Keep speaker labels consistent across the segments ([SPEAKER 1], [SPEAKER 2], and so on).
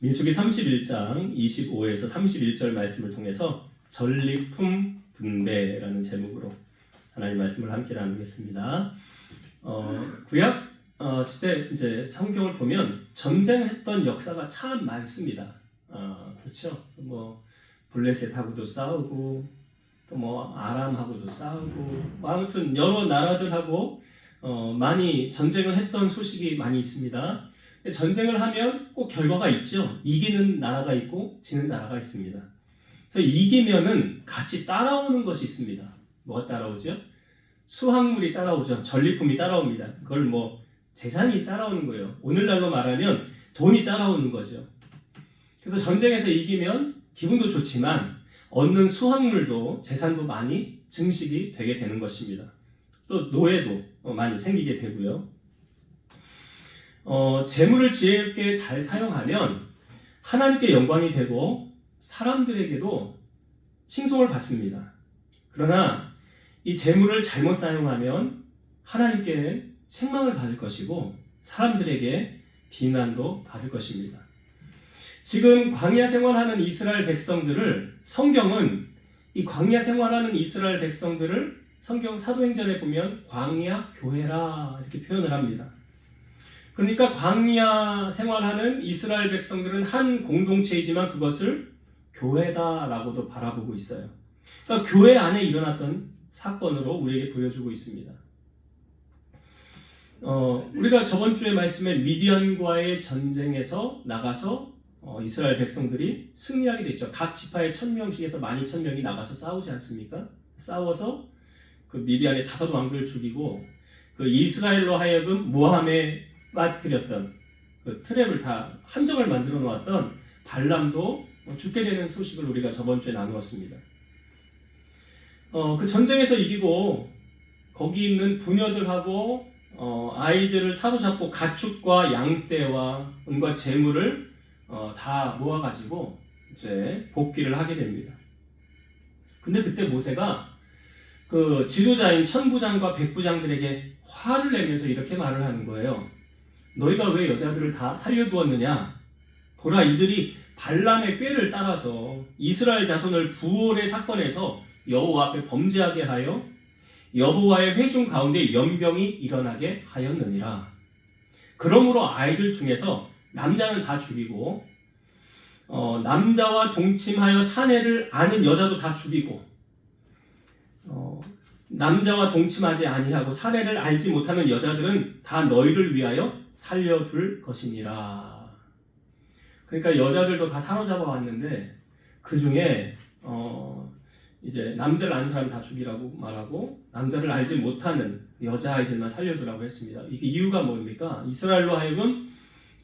[SPEAKER 1] 민수기 31장 25에서 31절 말씀을 통해서 전리품 분배라는 제목으로 하나님 말씀을 함께 나누겠습니다. 구약 시대 이제 성경을 보면 전쟁했던 역사가 참 많습니다. 그렇죠? 뭐 블레셋하고도 싸우고 또 뭐 아람하고도 싸우고 아무튼 여러 나라들하고 많이 전쟁을 했던 소식이 많이 있습니다. 전쟁을 하면 꼭 결과가 있죠. 이기는 나라가 있고 지는 나라가 있습니다. 그래서 이기면은 같이 따라오는 것이 있습니다. 뭐가 따라오죠? 수확물이 따라오죠. 전리품이 따라옵니다. 그걸 뭐 재산이 따라오는 거예요. 오늘날로 말하면 돈이 따라오는 거죠. 그래서 전쟁에서 이기면 기분도 좋지만 얻는 수확물도 재산도 많이 증식이 되게 되는 것입니다. 또 노예도 많이 생기게 되고요. 재물을 지혜 있게 잘 사용하면 하나님께 영광이 되고 사람들에게도 칭송을 받습니다. 그러나 이 재물을 잘못 사용하면 하나님께 책망을 받을 것이고 사람들에게 비난도 받을 것입니다. 지금 광야 생활하는 이스라엘 백성들을 성경은 이 광야 생활하는 이스라엘 백성들을 성경 사도행전에 보면 광야 교회라 이렇게 표현을 합니다. 그러니까 광야 생활하는 이스라엘 백성들은 한 공동체이지만 그것을 교회다라고도 바라보고 있어요. 그러니까 교회 안에 일어났던 사건으로 우리에게 보여주고 있습니다. 우리가 저번 주에 말씀에 미디안과의 전쟁에서 나가서 이스라엘 백성들이 승리하게 됐죠. 각 지파의 1000명 중에서 12000명이 나가서 싸우지 않습니까? 싸워서 그 미디안의 5 왕들을 죽이고 그 이스라엘로 하여금 모함에 빠뜨렸던 그 트랩을 다 함정을 만들어 놓았던 발람도 죽게 되는 소식을 우리가 저번 주에 나누었습니다. 그 전쟁에서 이기고 거기 있는 부녀들하고 아이들을 사로잡고 가축과 양떼와 은과 재물을 다 모아가지고 이제 복귀를 하게 됩니다. 근데 그때 모세가 그 지도자인 천부장과 백부장들에게 화를 내면서 이렇게 말을 하는 거예요. 너희가 왜 여자들을 다 살려두었느냐? 보라, 이들이 발람의 꾀를 따라서 이스라엘 자손을 부올의 사건에서 여호와 앞에 범죄하게 하여 여호와의 회중 가운데 연병이 일어나게 하였느니라. 그러므로 아이들 중에서 남자는 다 죽이고 남자와 동침하여 사내를 아는 여자도 다 죽이고 남자와 동침하지 아니하고 사내를 알지 못하는 여자들은 다 너희를 위하여 살려둘 것이니라. 그러니까 여자들도 다 사로잡아 왔는데 그 중에 이제 남자를 아는 사람 다 죽이라고 말하고 남자를 알지 못하는 여자아이들만 살려두라고 했습니다. 이게 이유가 뭡니까? 이스라엘로 하여금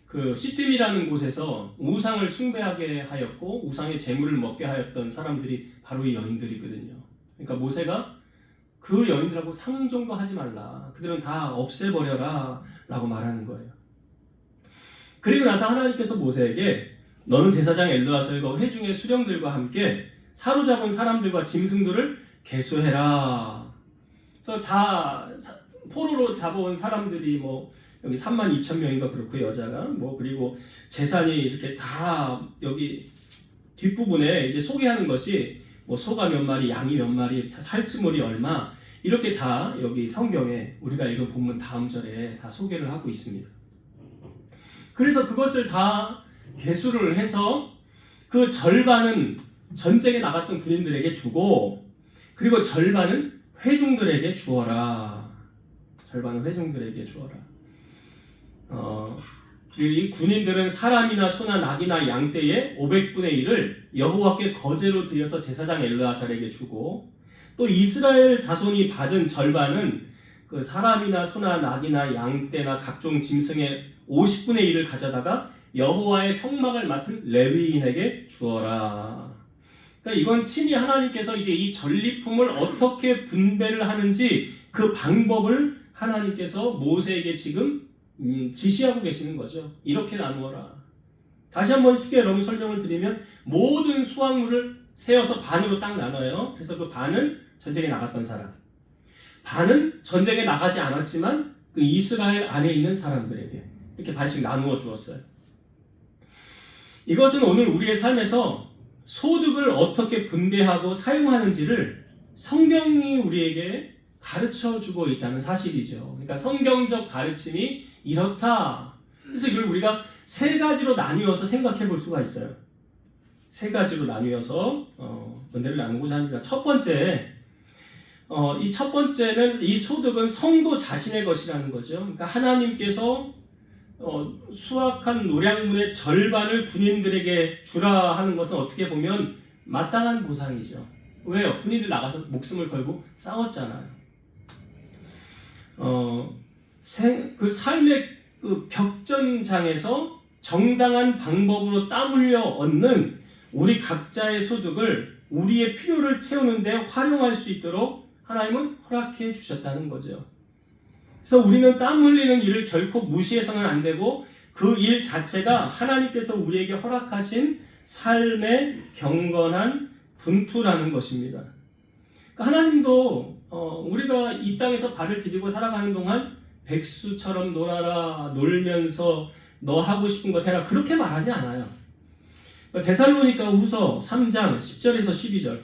[SPEAKER 1] 그 시딤이라는 곳에서 우상을 숭배하게 하였고 우상의 재물을 먹게 하였던 사람들이 바로 이 여인들이거든요. 그러니까 모세가 그 여인들하고 상종도 하지 말라. 그들은 다 없애버려라 라고 말하는 거예요. 그리고 나서 하나님께서 모세에게 너는 제사장 엘르아살과 회중의 수령들과 함께 사로잡은 사람들과 짐승들을 계수해라. 그래서 다 포로로 잡아온 사람들이 뭐 여기 32,000명인가 그렇고 여자가 뭐 그리고 재산이 이렇게 다 여기 뒷부분에 이제 소개하는 것이 뭐 소가 몇 마리, 양이 몇 마리, 살치물이 얼마 이렇게 다 여기 성경에 우리가 읽은 본문 다음 절에 다 소개를 하고 있습니다. 그래서 그것을 다 계수를 해서 그 절반은 전쟁에 나갔던 군인들에게 주고 그리고 절반은 회중들에게 주어라. 절반은 회중들에게 주어라. 그리고 이 군인들은 사람이나 소나 낙이나 양떼의 500분의 1을 여호와께 거제로 드려서 제사장 엘르아살에게 주고 또 이스라엘 자손이 받은 절반은 그 사람이나 소나 낙이나 양떼나 각종 짐승의 50분의 1을 가져다가 여호와의 성막을 맡은 레위인에게 주어라. 그러니까 이건 친히 하나님께서 이제 이 전리품을 어떻게 분배를 하는지 그 방법을 하나님께서 모세에게 지금 지시하고 계시는 거죠. 이렇게 나누어라. 다시 한번 쉽게 여러분 설명을 드리면 모든 수확물을 세어서 반으로 딱 나눠요. 그래서 그 반은 전쟁에 나갔던 사람, 반은 전쟁에 나가지 않았지만 그 이스라엘 안에 있는 사람들에게 이렇게 반씩 나누어 주었어요. 이것은 오늘 우리의 삶에서 소득을 어떻게 분배하고 사용하는지를 성경이 우리에게 가르쳐주고 있다는 사실이죠. 그러니까 성경적 가르침이 이렇다. 그래서 이걸 우리가 세 가지로 나뉘어서 생각해 볼 수가 있어요. 세 가지로 나뉘어서 은혜를 나누고자 합니다. 첫 번째, 이 첫 번째는 이 소득은 성도 자신의 것이라는 거죠. 그러니까 하나님께서 수확한 노량물의 절반을 군인들에게 주라 하는 것은 어떻게 보면 마땅한 보상이죠. 왜요? 군인들 나가서 목숨을 걸고 싸웠잖아요. 그 삶의 그 격전장에서 정당한 방법으로 땀 흘려 얻는 우리 각자의 소득을 우리의 필요를 채우는 데 활용할 수 있도록 하나님은 허락해 주셨다는 거죠. 그래서 우리는 땀 흘리는 일을 결코 무시해서는 안 되고 그 일 자체가 하나님께서 우리에게 허락하신 삶의 경건한 분투라는 것입니다. 그러니까 하나님도 우리가 이 땅에서 발을 디디고 살아가는 동안 백수처럼 놀아라, 놀면서 너 하고 싶은 것 해라 그렇게 말하지 않아요. 데살로니가 후서 3장 10절에서 12절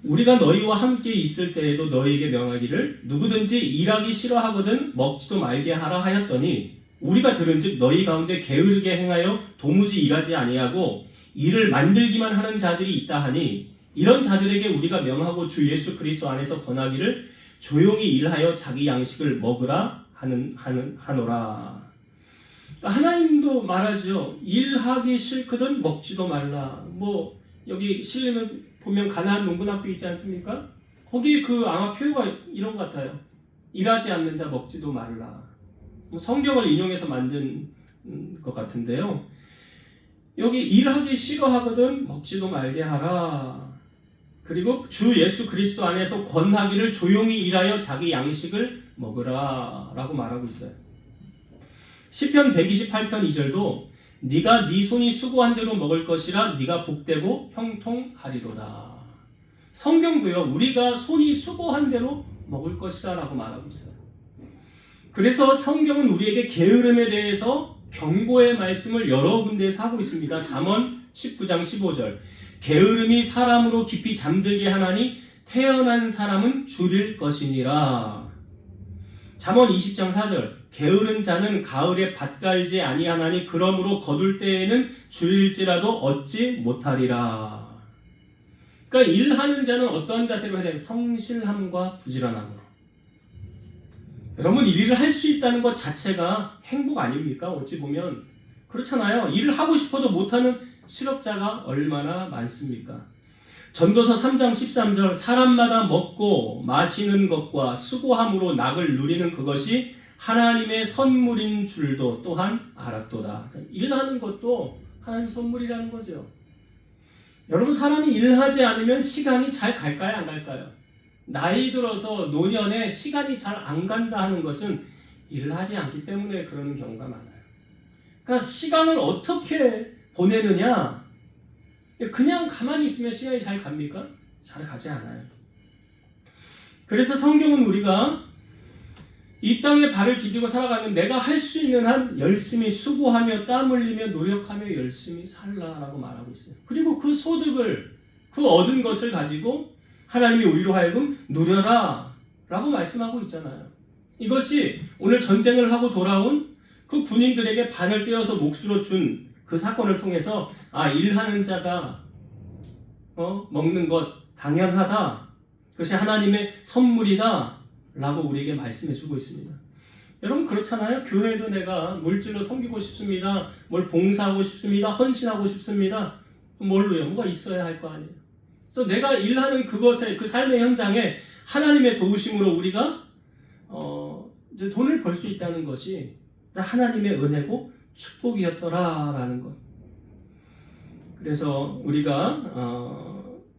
[SPEAKER 1] 우리가 너희와 함께 있을 때에도 너희에게 명하기를 누구든지 일하기 싫어하거든 먹지도 말게 하라 하였더니 우리가 들은즉 너희 가운데 게으르게 행하여 도무지 일하지 아니하고 일을 만들기만 하는 자들이 있다 하니 이런 자들에게 우리가 명하고 주 예수 그리스도 안에서 권하기를 조용히 일하여 자기 양식을 먹으라 하노라. 하나님도 말하죠. 일하기 싫거든 먹지도 말라. 여기 실리면 보면 가나안 농군학교 있지 않습니까? 거기 아마 표현가 이런 것 같아요. 일하지 않는 자 먹지도 말라. 성경을 인용해서 만든 것 같은데요. 여기 일하기 싫어하거든 먹지도 말게 하라. 그리고 주 예수 그리스도 안에서 권하기를 조용히 일하여 자기 양식을 먹으라 라고 말하고 있어요. 시편 128편 2절도 네가 네 손이 수고한 대로 먹을 것이라 네가 복되고 형통하리로다. 성경도요. 우리가 손이 수고한 대로 먹을 것이다 라고 말하고 있어요. 그래서 성경은 우리에게 게으름에 대해서 경고의 말씀을 여러 군데에서 하고 있습니다. 잠언 19장 15절 게으름이 사람으로 깊이 잠들게 하나니 태어난 사람은 줄일 것이니라. 잠언 20장 4절 게으른 자는 가을에 밭 갈지 아니하나니 그러므로 거둘 때에는 줄일지라도 얻지 못하리라. 그러니까 일하는 자는 어떠한 자세로 해야 되면 성실함과 부지런함으로. 여러분 일을 할 수 있다는 것 자체가 행복 아닙니까? 어찌 보면 그렇잖아요. 일을 하고 싶어도 못하는 실업자가 얼마나 많습니까? 전도서 3장 13절 사람마다 먹고 마시는 것과 수고함으로 낙을 누리는 그것이 하나님의 선물인 줄도 또한 알았도다. 일하는 것도 하나님 선물이라는 거죠. 여러분 사람이 일하지 않으면 시간이 잘 갈까요? 안 갈까요? 나이 들어서 노년에 시간이 잘 안 간다 하는 것은 일을 하지 않기 때문에 그러는 경우가 많아요. 그러니까 시간을 어떻게 보내느냐? 그냥 가만히 있으면 시간이 잘 갑니까? 잘 가지 않아요. 그래서 성경은 우리가 이 땅에 발을 디디고 살아가는 내가 할 수 있는 한 열심히 수고하며 땀 흘리며 노력하며 열심히 살라라고 말하고 있어요. 그리고 그 소득을 얻은 것을 가지고 하나님이 우리로 하여금 누려라 라고 말씀하고 있잖아요. 이것이 오늘 전쟁을 하고 돌아온 그 군인들에게 반을 떼어서 몫으로 준 그 사건을 통해서 일하는 자가 먹는 것 당연하다. 그것이 하나님의 선물이다 라고 우리에게 말씀해주고 있습니다. 여러분 그렇잖아요. 교회도 내가 물질로 섬기고 싶습니다. 뭘 봉사하고 싶습니다. 헌신하고 싶습니다. 뭘로요? 뭐가 있어야 할 거 아니에요. 그래서 내가 일하는 그것에 그 삶의 현장에 하나님의 도우심으로 우리가 이제 돈을 벌 수 있다는 것이 하나님의 은혜고 축복이었더라라는 것. 그래서 우리가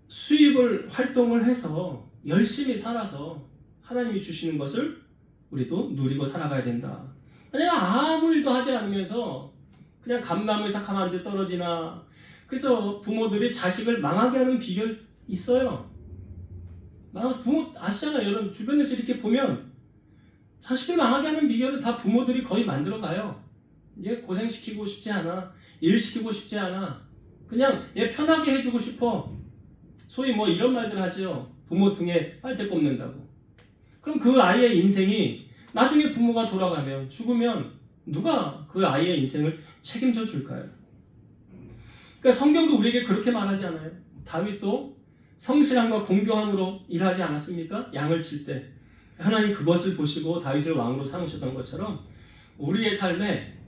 [SPEAKER 1] 수입을 활동을 해서 열심히 살아서 하나님이 주시는 것을 우리도 누리고 살아가야 된다. 내가 아무 일도 하지 않으면서 그냥 감나무에 싹 가면 언제 떨어지나. 그래서 부모들이 자식을 망하게 하는 비결 있어요. 부모 아시잖아요. 여러분 주변에서 이렇게 보면 자식을 망하게 하는 비결은 다 부모들이 거의 만들어 가요. 얘 고생시키고 싶지 않아. 일 시키고 싶지 않아. 그냥 얘 편하게 해주고 싶어. 소위 뭐 이런 말들 하죠. 부모 등에 빨대 꼽는다고. 그럼 그 아이의 인생이 나중에 부모가 돌아가면, 죽으면 누가 그 아이의 인생을 책임져 줄까요? 그러니까 성경도 우리에게 그렇게 말하지 않아요? 다윗도 성실함과 공경함으로 일하지 않았습니까? 양을 칠 때 하나님 그것을 보시고 다윗을 왕으로 삼으셨던 것처럼 우리의 삶에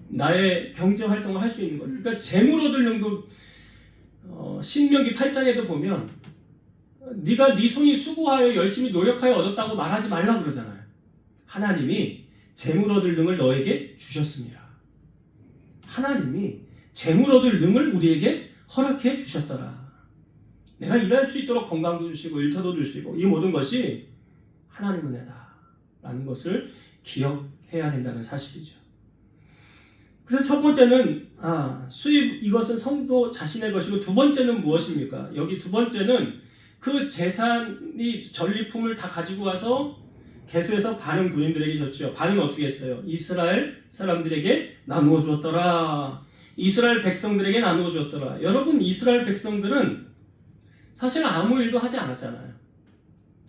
[SPEAKER 1] 나의 경제 활동을 할 수 있는 거예요. 그러니까 재물 얻을 용도, 신명기 8장에도 보면 네가 네 손이 수고하여 열심히 노력하여 얻었다고 말하지 말라 그러잖아요. 하나님이 재물 얻을 능을 너에게 주셨습니다. 하나님이 재물 얻을 능을 우리에게 허락해 주셨더라. 내가 일할 수 있도록 건강도 주시고 일터도 주시고 이 모든 것이 하나님 은혜다 라는 것을 기억해야 된다는 사실이죠. 그래서 첫 번째는 수입, 이것은 성도 자신의 것이고, 두 번째는 무엇입니까? 여기 두 번째는 그 재산이 전리품을 다 가지고 와서 계수해서 반은 군인들에게 줬죠. 반은 어떻게 했어요? 이스라엘 사람들에게 나누어 주었더라. 이스라엘 백성들에게 나누어 주었더라. 여러분, 이스라엘 백성들은 사실 아무 일도 하지 않았잖아요.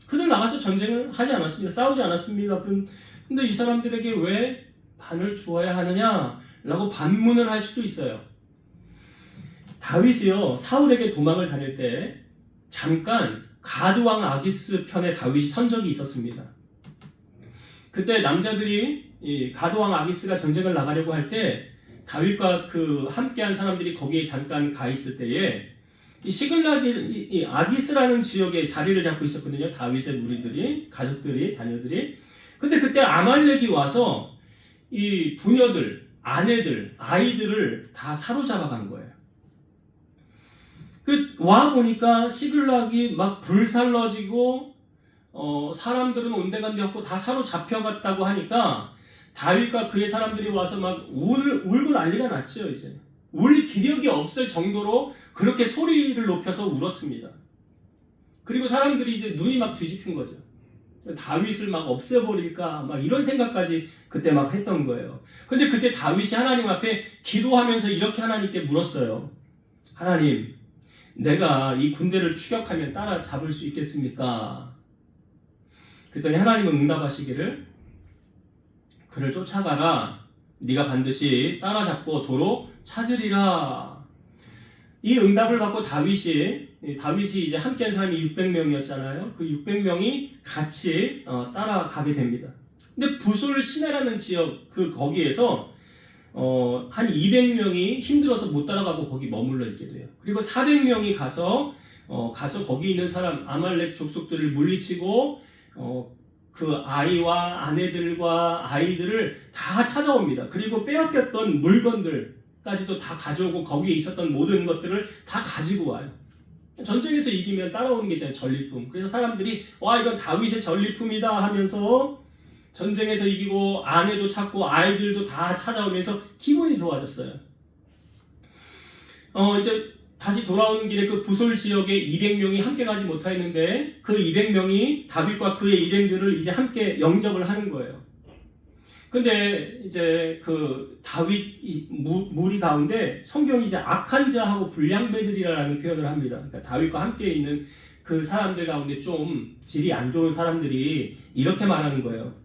[SPEAKER 1] 그들 나가서 전쟁을 하지 않았습니다. 싸우지 않았습니다. 근데 이 사람들에게 왜 반을 주어야 하느냐? 라고 반문을 할 수도 있어요. 다윗이요, 사울에게 도망을 다닐 때 잠깐 가드왕 아기스 편에 다윗이 선 적이 있었습니다. 그때 남자들이 이 가드왕 아기스가 전쟁을 나가려고 할 때 다윗과 그 함께한 사람들이 거기에 잠깐 가 있을 때에 이 시글락이 이 아기스라는 지역에 자리를 잡고 있었거든요. 다윗의 무리들이, 가족들이, 자녀들이. 근데 그때 아말렉이 와서 이 부녀들, 아내들, 아이들을 다 사로잡아간 거예요. 와 보니까 시글락이 막 불살러지고 사람들은 온데간데 없고 다 사로잡혀갔다고 하니까 다윗과 그의 사람들이 와서 막 울고 난리가 났죠. 이제 울 기력이 없을 정도로 그렇게 소리를 높여서 울었습니다. 그리고 사람들이 이제 눈이 막 뒤집힌 거죠. 다윗을 막 없애버릴까 막 이런 생각까지 그때 막 했던 거예요. 근데 그때 다윗이 하나님 앞에 기도하면서 이렇게 하나님께 물었어요. 하나님, 내가 이 군대를 추격하면 따라잡을 수 있겠습니까? 그랬더니 하나님은 응답하시기를, 그를 쫓아가라. 네가 반드시 따라잡고 도로 찾으리라. 이 응답을 받고 다윗이 이제 함께한 사람이 600명이었잖아요. 그 600명이 같이 따라가게 됩니다. 근데 부솔 시내라는 지역 거기에서 한 200명이 힘들어서 못 따라가고 거기 머물러 있게 돼요. 그리고 400명이 가서 거기 있는 사람 아말렉 족속들을 물리치고 그 아이와 아내들과 아이들을 다 찾아옵니다. 그리고 빼앗겼던 물건들까지도 다 가져오고 거기에 있었던 모든 것들을 다 가지고 와요. 전쟁에서 이기면 따라오는 게 있잖아요. 전리품. 그래서 사람들이 와, 이건 다윗의 전리품이다 하면서 전쟁에서 이기고 아내도 찾고 아이들도 다 찾아오면서 기분이 좋아졌어요. 이제 다시 돌아오는 길에 그 부솔 지역에 200명이 함께 가지 못하였는데 그 200명이 다윗과 그의 일행들을 이제 함께 영접을 하는 거예요. 근데 이제 그 다윗 무리 가운데 성경이 이제 악한 자하고 불량배들이라는 표현을 합니다. 그러니까 다윗과 함께 있는 그 사람들 가운데 좀 질이 안 좋은 사람들이 이렇게 말하는 거예요.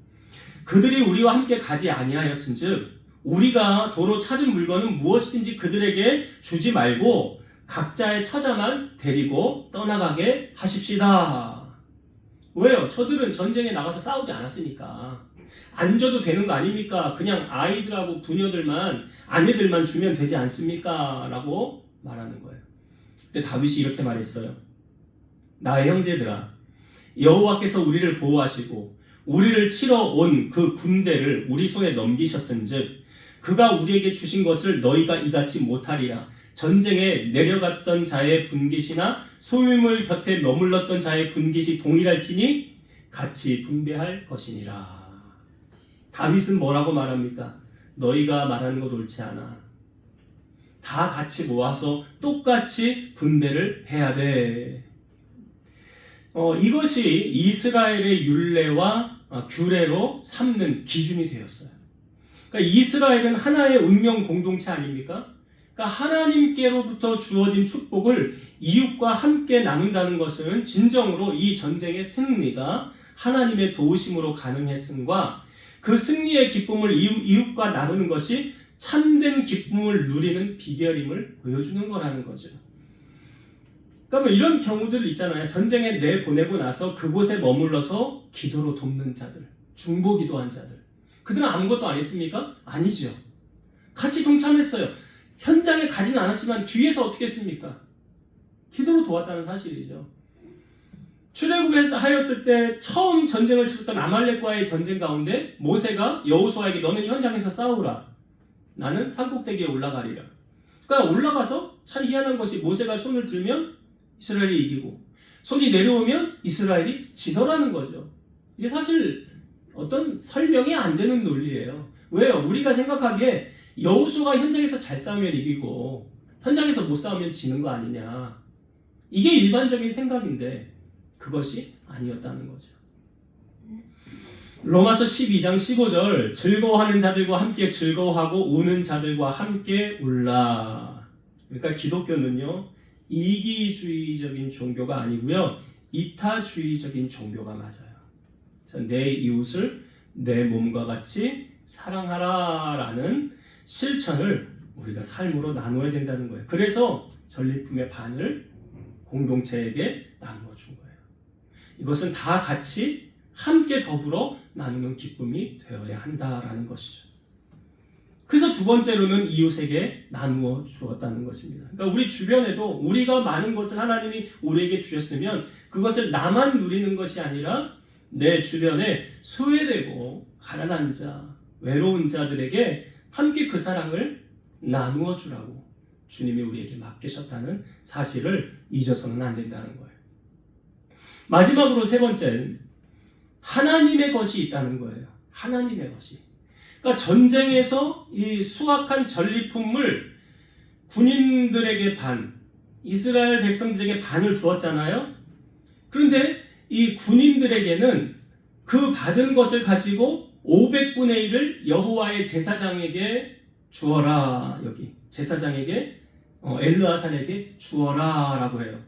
[SPEAKER 1] 그들이 우리와 함께 가지 아니하였은즉 우리가 도로 찾은 물건은 무엇이든지 그들에게 주지 말고 각자의 처자만 데리고 떠나가게 하십시다. 왜요? 저들은 전쟁에 나가서 싸우지 않았으니까 안 줘도 되는 거 아닙니까? 그냥 아이들하고 부녀들만, 아내들만 주면 되지 않습니까? 라고 말하는 거예요. 근데 다윗이 이렇게 말했어요. 나의 형제들아, 여호와께서 우리를 보호하시고 우리를 치러 온 그 군대를 우리 손에 넘기셨은즉 그가 우리에게 주신 것을 너희가 이같이 못하리라. 전쟁에 내려갔던 자의 분깃이나 소유물 곁에 머물렀던 자의 분깃이 동일할지니 같이 분배할 것이니라. 다윗은 뭐라고 말합니까? 너희가 말하는 것 옳지 않아. 다 같이 모아서 똑같이 분배를 해야 돼. 이것이 이스라엘의 율례와 규례로 삼는 기준이 되었어요. 그러니까 이스라엘은 하나의 운명 공동체 아닙니까? 그러니까 하나님께로부터 주어진 축복을 이웃과 함께 나눈다는 것은 진정으로 이 전쟁의 승리가 하나님의 도우심으로 가능했음과 그 승리의 기쁨을 이웃과 나누는 것이 참된 기쁨을 누리는 비결임을 보여주는 거라는 거죠. 그러니까 뭐 이런 경우들 있잖아요. 전쟁에 내보내고 나서 그곳에 머물러서 기도로 돕는 자들, 중보기도한 자들. 그들은 아무것도 안 했습니까? 아니죠. 같이 동참했어요. 현장에 가지는 않았지만 뒤에서 어떻게 했습니까? 기도로 도왔다는 사실이죠. 출애굽에서 하였을 때 처음 전쟁을 치렀던 아말렉과의 전쟁 가운데 모세가 여호수아에게 너는 현장에서 싸우라. 나는 산꼭대기에 올라가리라. 그러니까 올라가서 참 희한한 것이 모세가 손을 들면 이스라엘이 이기고 손이 내려오면 이스라엘이 지더라는 거죠. 이게 사실 어떤 설명이 안 되는 논리예요. 왜요? 우리가 생각하기에 여호수아가 현장에서 잘 싸우면 이기고 현장에서 못 싸우면 지는 거 아니냐. 이게 일반적인 생각인데 그것이 아니었다는 거죠. 로마서 12장 15절 즐거워하는 자들과 함께 즐거워하고 우는 자들과 함께 울라. 그러니까 기독교는요 이기주의적인 종교가 아니고요 이타주의적인 종교가 맞아요. 내 이웃을 내 몸과 같이 사랑하라라는 실천을 우리가 삶으로 나누어야 된다는 거예요. 그래서 전리품의 반을 공동체에게 나누어 준 거예요. 이것은 다 같이 함께 더불어 나누는 기쁨이 되어야 한다라는 것이죠. 그래서 두 번째로는 이웃에게 나누어 주었다는 것입니다. 그러니까 우리 주변에도 우리가 많은 것을 하나님이 우리에게 주셨으면 그것을 나만 누리는 것이 아니라 내 주변에 소외되고 가난한 자, 외로운 자들에게 함께 그 사랑을 나누어 주라고 주님이 우리에게 맡기셨다는 사실을 잊어서는 안 된다는 거예요. 마지막으로 세 번째는 하나님의 것이 있다는 거예요. 하나님의 것이. 그러니까 전쟁에서 이 수확한 전리품을 군인들에게 반, 이스라엘 백성들에게 반을 주었잖아요. 그런데 이 군인들에게는 그 받은 것을 가지고 500분의 1을 여호와의 제사장에게 주어라. 여기 제사장에게 엘르아살에게 주어라 라고 해요.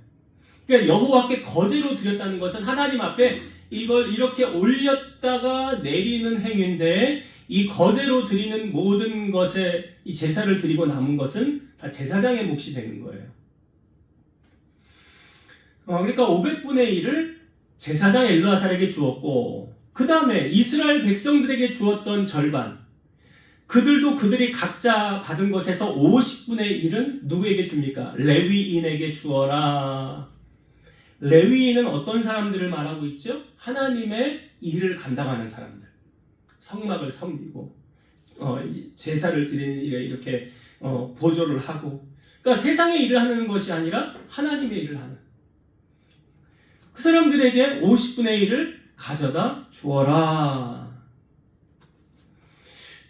[SPEAKER 1] 그러니까 여호와께 거제로 드렸다는 것은 하나님 앞에 이걸 이렇게 올렸다가 내리는 행위인데 이 거제로 드리는 모든 것에 이 제사를 드리고 남은 것은 다 제사장의 몫이 되는 거예요. 그러니까 500분의 1을 제사장 엘르아살에게 주었고 그 다음에 이스라엘 백성들에게 주었던 절반 그들도 그들이 각자 받은 것에서 50분의 1은 누구에게 줍니까? 레위인에게 주어라. 레위인은 어떤 사람들을 말하고 있죠? 하나님의 일을 감당하는 사람들. 성막을 섬기고 제사를 드리는 일에 이렇게 보조를 하고 그러니까 세상의 일을 하는 것이 아니라 하나님의 일을 하는 그 사람들에게 50분의 1을 가져다 주어라.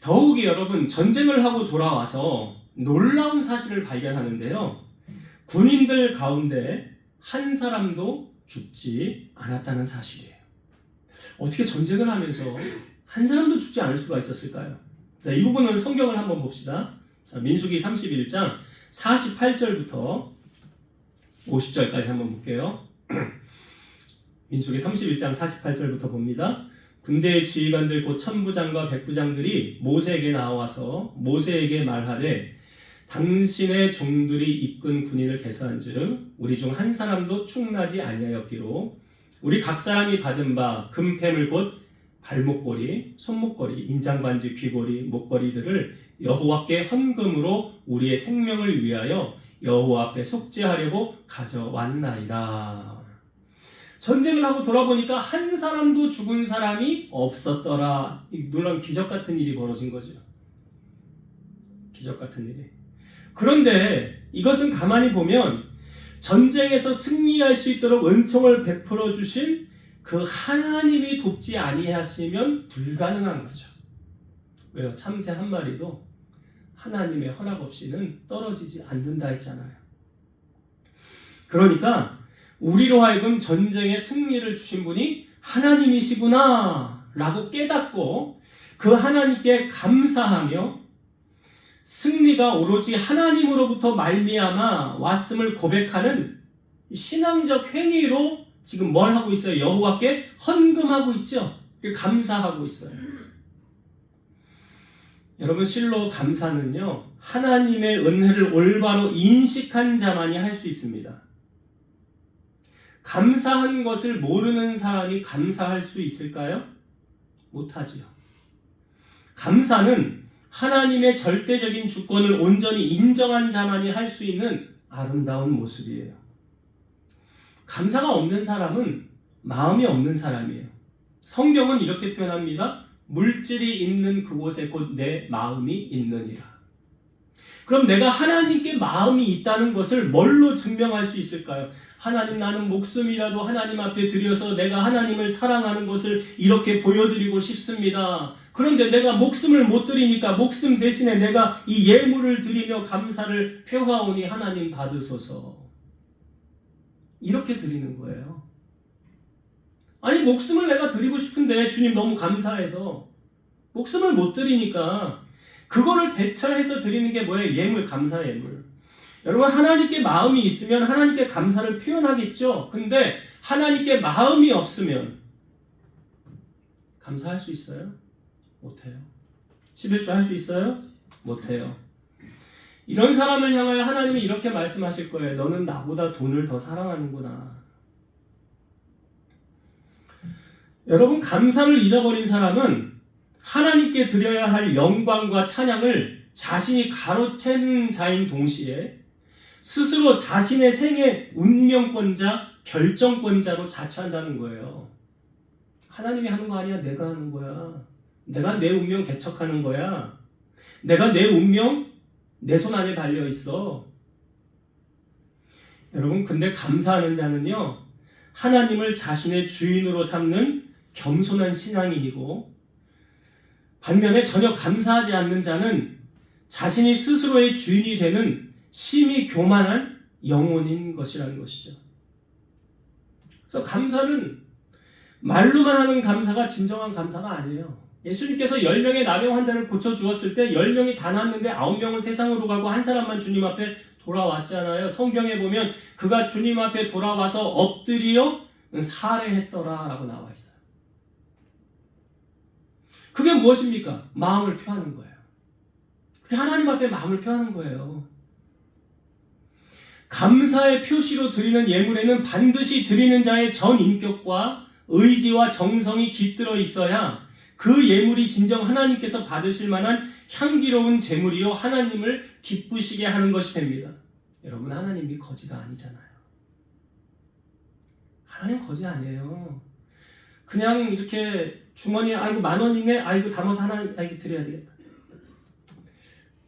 [SPEAKER 1] 더욱이 여러분 전쟁을 하고 돌아와서 놀라운 사실을 발견하는데요. 군인들 가운데 한 사람도 죽지 않았다는 사실이에요. 어떻게 전쟁을 하면서 한 사람도 죽지 않을 수가 있었을까요? 자, 이 부분은 성경을 한번 봅시다. 자, 민수기 31장 48절부터 50절까지 한번 볼게요. 민수기 31장 48절부터 봅니다. 군대의 지휘관들 곧 천부장과 백부장들이 모세에게 나와서 모세에게 말하되 당신의 종들이 이끈 군인을 계수한즉 우리 중 한 사람도 충나지 아니하였기로 우리 각 사람이 받은 바 금패물 곧 발목걸이, 손목걸이, 인장반지, 귀걸이, 목걸이들을 여호와께 헌금으로 우리의 생명을 위하여 여호와 앞에 속죄하려고 가져왔나이다. 전쟁을 하고 돌아보니까 한 사람도 죽은 사람이 없었더라. 놀라운 기적 같은 일이 벌어진 거죠. 기적 같은 일이. 그런데 이것은 가만히 보면 전쟁에서 승리할 수 있도록 은총을 베풀어 주신 그 하나님이 돕지 아니하시면 불가능한 거죠. 왜요? 참새 한 마리도 하나님의 허락 없이는 떨어지지 않는다 했잖아요. 그러니까 우리로 하여금 전쟁의 승리를 주신 분이 하나님이시구나 라고 깨닫고 그 하나님께 감사하며 승리가 오로지 하나님으로부터 말미암아 왔음을 고백하는 신앙적 행위로 지금 뭘 하고 있어요? 여호와께 헌금하고 있죠. 감사하고 있어요. 여러분, 실로 감사는요, 하나님의 은혜를 올바로 인식한 자만이 할 수 있습니다. 감사한 것을 모르는 사람이 감사할 수 있을까요? 못하지요. 감사는 하나님의 절대적인 주권을 온전히 인정한 자만이 할 수 있는 아름다운 모습이에요. 감사가 없는 사람은 마음이 없는 사람이에요. 성경은 이렇게 표현합니다. 물질이 있는 그곳에 곧 내 마음이 있느니라. 그럼 내가 하나님께 마음이 있다는 것을 뭘로 증명할 수 있을까요? 하나님, 나는 목숨이라도 하나님 앞에 드려서 내가 하나님을 사랑하는 것을 이렇게 보여드리고 싶습니다. 그런데 내가 목숨을 못 드리니까 목숨 대신에 내가 이 예물을 드리며 감사를 표하오니 하나님 받으소서. 이렇게 드리는 거예요. 아니, 목숨을 내가 드리고 싶은데 주님 너무 감사해서 목숨을 못 드리니까 그거를 대처해서 드리는 게 뭐예요? 예물, 감사 예물. 여러분, 하나님께 마음이 있으면 하나님께 감사를 표현하겠죠. 근데 하나님께 마음이 없으면 감사할 수 있어요? 못해요. 11조 할 수 있어요? 못해요. 이런 사람을 향하여 하나님이 이렇게 말씀하실 거예요. 너는 나보다 돈을 더 사랑하는구나. 여러분, 감사를 잊어버린 사람은 하나님께 드려야 할 영광과 찬양을 자신이 가로채는 자인 동시에 스스로 자신의 생애 운명권자, 결정권자로 자처한다는 거예요. 하나님이 하는 거 아니야. 내가 하는 거야. 내가 내 운명 개척하는 거야. 내가 내 운명 내 손 안에 달려있어. 여러분, 근데 감사하는 자는요, 하나님을 자신의 주인으로 삼는 겸손한 신앙인이고, 반면에 전혀 감사하지 않는 자는 자신이 스스로의 주인이 되는 심히 교만한 영혼인 것이라는 것이죠. 그래서 감사는 말로만 하는 감사가 진정한 감사가 아니에요. 예수님께서 10명의 나병 환자를 고쳐주었을 때 10명이 다 낫는데 9명은 세상으로 가고 한 사람만 주님 앞에 돌아왔잖아요. 성경에 보면 그가 주님 앞에 돌아와서 엎드려 살해했더라 라고 나와 있어요. 그게 무엇입니까? 마음을 표하는 거예요. 그게 하나님 앞에 마음을 표하는 거예요. 감사의 표시로 드리는 예물에는 반드시 드리는 자의 전인격과 의지와 정성이 깃들어 있어야 그 예물이 진정 하나님께서 받으실 만한 향기로운 제물이요 하나님을 기쁘시게 하는 것이 됩니다. 여러분, 하나님이 거지가 아니잖아요. 하나님 거지 아니에요. 그냥 이렇게 주머니에 아이고 10,000원 있네, 아이고 담아서 하나님께 드려야 되겠다.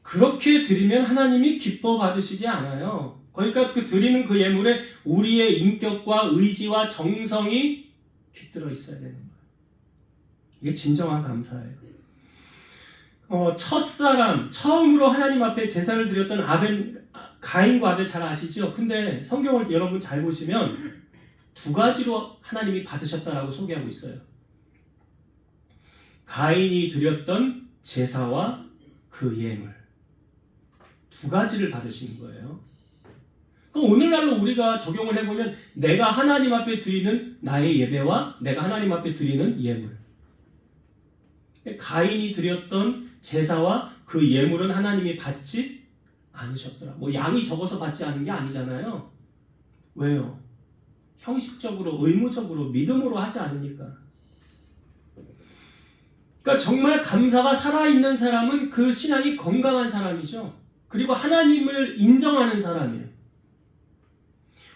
[SPEAKER 1] 그렇게 드리면 하나님이 기뻐 받으시지 않아요. 그러니까 그 드리는 그 예물에 우리의 인격과 의지와 정성이 깃들어 있어야 되는 거예요. 이게 진정한 감사예요. 첫사람, 처음으로 하나님 앞에 제사를 드렸던 가인과 아벨 잘 아시죠? 근데 성경을 여러분 잘 보시면 두 가지로 하나님이 받으셨다라고 소개하고 있어요. 가인이 드렸던 제사와 그 예물. 두 가지를 받으신 거예요. 그럼 오늘날로 우리가 적용을 해보면 내가 하나님 앞에 드리는 나의 예배와 내가 하나님 앞에 드리는 예물. 가인이 드렸던 제사와 그 예물은 하나님이 받지 않으셨더라. 뭐 양이 적어서 받지 않은 게 아니잖아요. 왜요? 형식적으로, 의무적으로, 믿음으로 하지 않으니까. 그러니까 정말 감사가 살아있는 사람은 그 신앙이 건강한 사람이죠. 그리고 하나님을 인정하는 사람이에요.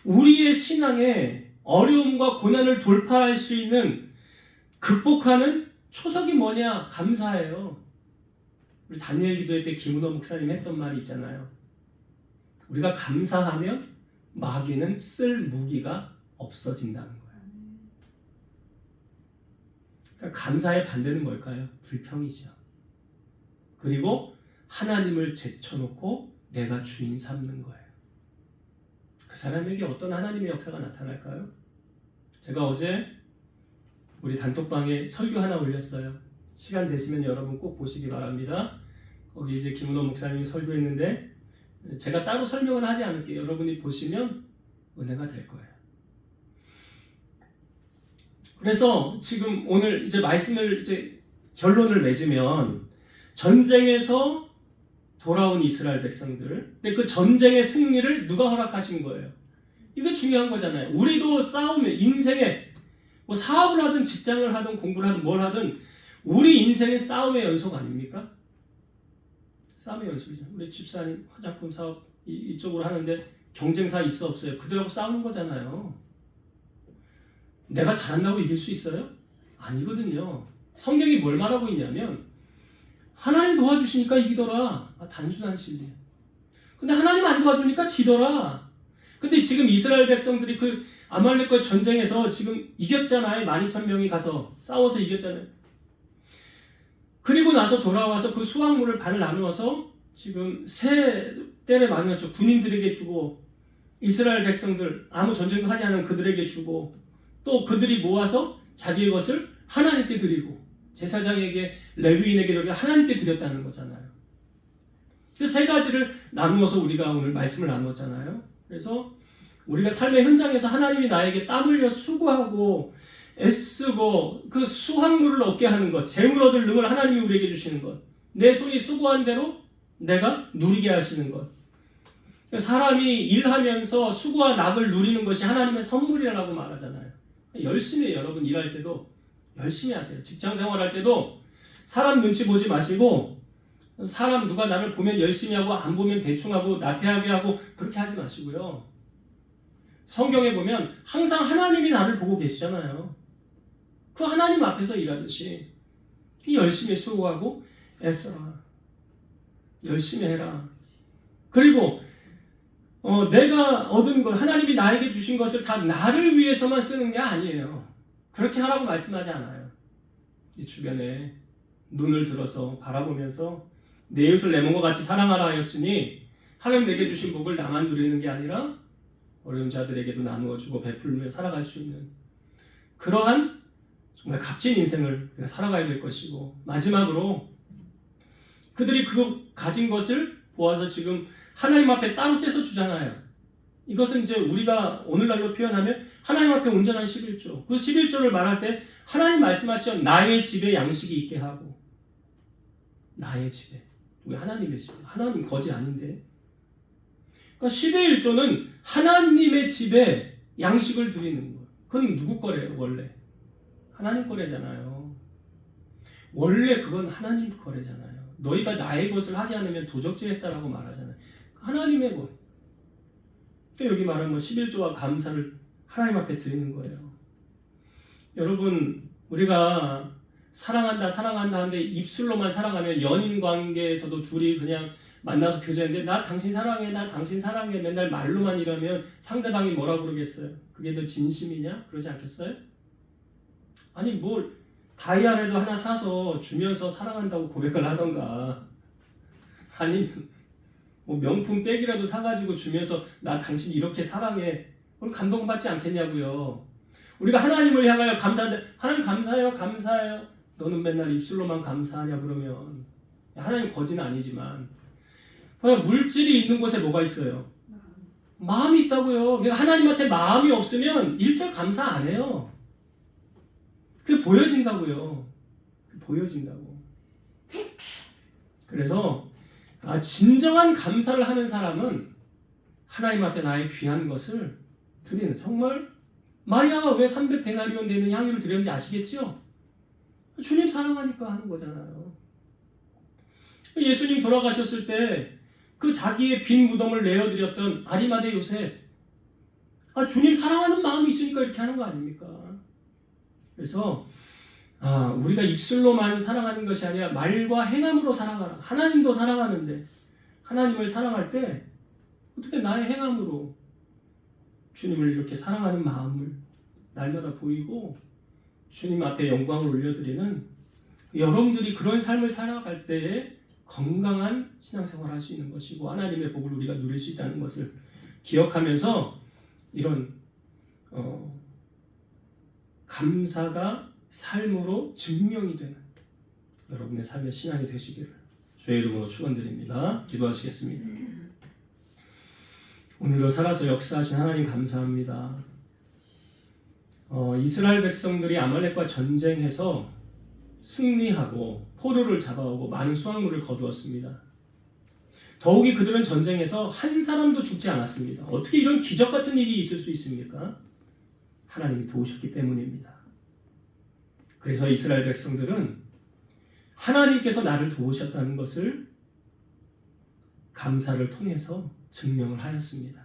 [SPEAKER 1] 우리의 신앙에 어려움과 고난을 돌파할 수 있는 극복하는 초석이 뭐냐? 감사예요. 우리 다니엘 기도회 때 김은호 목사님 했던 말이 있잖아요. 우리가 감사하면 마귀는 쓸 무기가 없어진다는 거예요. 그러니까 감사의 반대는 뭘까요? 불평이죠. 그리고 하나님을 제쳐놓고 내가 주인 삼는 거예요. 그 사람에게 어떤 하나님의 역사가 나타날까요? 제가 어제 우리 단톡방에 설교 하나 올렸어요. 시간 되시면 여러분 꼭 보시기 바랍니다. 거기 이제 김은호 목사님이 설교했는데 제가 따로 설명은 하지 않을게요. 여러분이 보시면 은혜가 될 거예요. 그래서 지금 오늘 이제 말씀을 이제 결론을 맺으면 전쟁에서 돌아온 이스라엘 백성들, 근데 그 전쟁의 승리를 누가 허락하신 거예요? 이거 중요한 거잖아요. 우리도 싸우면 인생에 뭐 사업을 하든 직장을 하든 공부를 하든 뭘 하든 우리 인생의 싸움의 연속 아닙니까? 싸움의 연속이죠. 우리 집사님 화장품 사업 이쪽으로 하는데 경쟁사 있어 없어요? 그들하고 싸우는 거잖아요. 내가 잘한다고 이길 수 있어요? 아니거든요. 성경이 뭘 말하고 있냐면 하나님 도와주시니까 이기더라. 단순한 진리. 근데 하나님 안 도와주니까 지더라. 근데 지금 이스라엘 백성들이 그 아말렉과의 전쟁에서 지금 이겼잖아요. 12,000명이 가서 싸워서 이겼잖아요. 그리고 나서 돌아와서 그 수확물을 반을 나누어서 지금 세 떼를 나누었죠. 군인들에게 주고 이스라엘 백성들 아무 전쟁도 하지 않은 그들에게 주고 또 그들이 모아서 자기의 것을 하나님께 드리고 제사장에게 레위인에게 드리고 하나님께 드렸다는 거잖아요. 그 세 가지를 나누어서 우리가 오늘 말씀을 나누었잖아요. 그래서 우리가 삶의 현장에서 하나님이 나에게 땀 흘려 수고하고 애쓰고 그 수확물을 얻게 하는 것, 재물 얻을 능을 하나님이 우리에게 주시는 것, 내 손이 수고한 대로 내가 누리게 하시는 것. 사람이 일하면서 수고와 낙을 누리는 것이 하나님의 선물이라고 말하잖아요. 열심히 해요. 여러분 일할 때도 열심히 하세요. 직장 생활할 때도 사람 눈치 보지 마시고 사람 누가 나를 보면 열심히 하고 안 보면 대충 하고 나태하게 하고 그렇게 하지 마시고요. 성경에 보면 항상 하나님이 나를 보고 계시잖아요. 그 하나님 앞에서 일하듯이 열심히 수고하고 애써라. 열심히 해라. 그리고 내가 얻은 것, 하나님이 나에게 주신 것을 다 나를 위해서만 쓰는 게 아니에요. 그렇게 하라고 말씀하지 않아요. 이 주변에 눈을 들어서 바라보면서 내 이웃을 내 몸과 같이 사랑하라 하였으니 하나님 내게 주신 복을 나만 누리는 게 아니라 어려운 자들에게도 나누어주고 베풀며 살아갈 수 있는 그러한 정말 값진 인생을 우리가 살아가야 될 것이고 마지막으로 그들이 그 가진 것을 보아서 지금 하나님 앞에 따로 떼서 주잖아요. 이것은 이제 우리가 오늘날로 표현하면 하나님 앞에 온전한 11조. 그 11조를 말할 때 하나님 말씀하시죠. 나의 집에 양식이 있게 하고. 나의 집에. 왜 하나님의 집에? 하나님 거지 아닌데. 그러니까 10의 1조는 하나님의 집에 양식을 드리는 거예요. 그건 누구 거래요 원래? 하나님 거래잖아요. 원래 그건 하나님 거래잖아요. 너희가 나의 것을 하지 않으면 도적질했다라고 말하잖아요. 하나님의 것. 여기 말하면 11조와 감사를 하나님 앞에 드리는 거예요. 여러분 우리가 사랑한다 하는데 입술로만 사랑하면 연인 관계에서도 둘이 그냥 만나서 교제하는데 나 당신 사랑해 나 당신 사랑해 맨날 말로만 이러면 상대방이 뭐라 그러겠어요? 그게 더 진심이냐? 그러지 않겠어요? 아니 뭘 다이아라도 하나 사서 주면서 사랑한다고 고백을 하던가 아니면 뭐 명품 백이라도 사가지고 주면서 나 당신 이렇게 사랑해 그럼 감동받지 않겠냐고요. 우리가 하나님을 향하여 감사한데 하나님 감사해요 너는 맨날 입술로만 감사하냐 그러면 하나님 거지는 아니지만 물질이 있는 곳에 뭐가 있어요? 마음이 있다고요. 그러니까 하나님한테 마음이 없으면 일절 감사 안 해요. 그게 보여진다고요. 보여진다고. 그래서 진정한 감사를 하는 사람은 하나님 앞에 나의 귀한 것을 드리는 정말 마리아가 왜 300데나리온 되는 향유를 드렸는지 아시겠죠? 주님 사랑하니까 하는 거잖아요. 예수님 돌아가셨을 때 그 자기의 빈 무덤을 내어드렸던 아리마대 요셉 주님 사랑하는 마음이 있으니까 이렇게 하는 거 아닙니까? 그래서 우리가 입술로만 사랑하는 것이 아니라 말과 행함으로 사랑하라. 하나님도 사랑하는데 하나님을 사랑할 때 어떻게 나의 행함으로 주님을 이렇게 사랑하는 마음을 날마다 보이고 주님 앞에 영광을 올려드리는 여러분들이 그런 삶을 살아갈 때에 건강한 신앙생활을 할 수 있는 것이고 하나님의 복을 우리가 누릴 수 있다는 것을 기억하면서 이런 감사가 삶으로 증명이 되는 여러분의 삶의 신앙이 되시기를 주의 이름으로 축원드립니다. 기도하시겠습니다. 오늘도 살아서 역사하신 하나님 감사합니다. 이스라엘 백성들이 아말렉과 전쟁해서 승리하고 포로를 잡아오고 많은 수확물을 거두었습니다. 더욱이 그들은 전쟁에서 한 사람도 죽지 않았습니다. 어떻게 이런 기적 같은 일이 있을 수 있습니까? 하나님이 도우셨기 때문입니다. 그래서 이스라엘 백성들은 하나님께서 나를 도우셨다는 것을 감사를 통해서 증명을 하였습니다.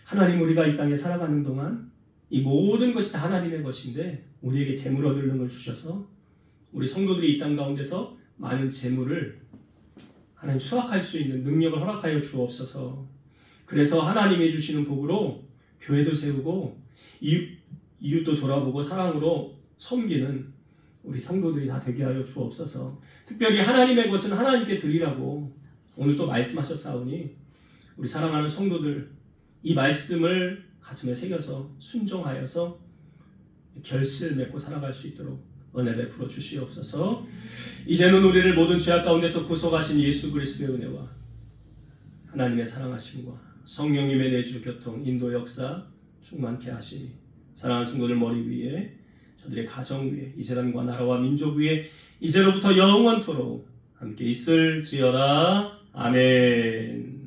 [SPEAKER 1] 하나님, 우리가 이 땅에 살아가는 동안 이 모든 것이 다 하나님의 것인데 우리에게 재물 얻을 능을 주셔서 우리 성도들이 이 땅 가운데서 많은 재물을 하나님 수확할 수 있는 능력을 허락하여 주옵소서. 그래서 하나님이 주시는 복으로 교회도 세우고 이웃도 돌아보고 사랑으로 섬기는 우리 성도들이 다 되게 하여 주옵소서. 특별히 하나님의 것은 하나님께 드리라고 오늘 또 말씀하셨사오니 우리 사랑하는 성도들 이 말씀을 가슴에 새겨서 순종하여서 결실 맺고 살아갈 수 있도록 은혜 베풀어 주시옵소서. 이제는 우리를 모든 죄악 가운데서 구속하신 예수 그리스도의 은혜와 하나님의 사랑하심과 성령님의 내주 교통 인도 역사 충만케 하시니 사랑하는 성도들 머리 위에 저들의 가정 위에 이 재단과 나라와 민족 위에 이제로부터 영원토록 함께 있을지어다. 아멘.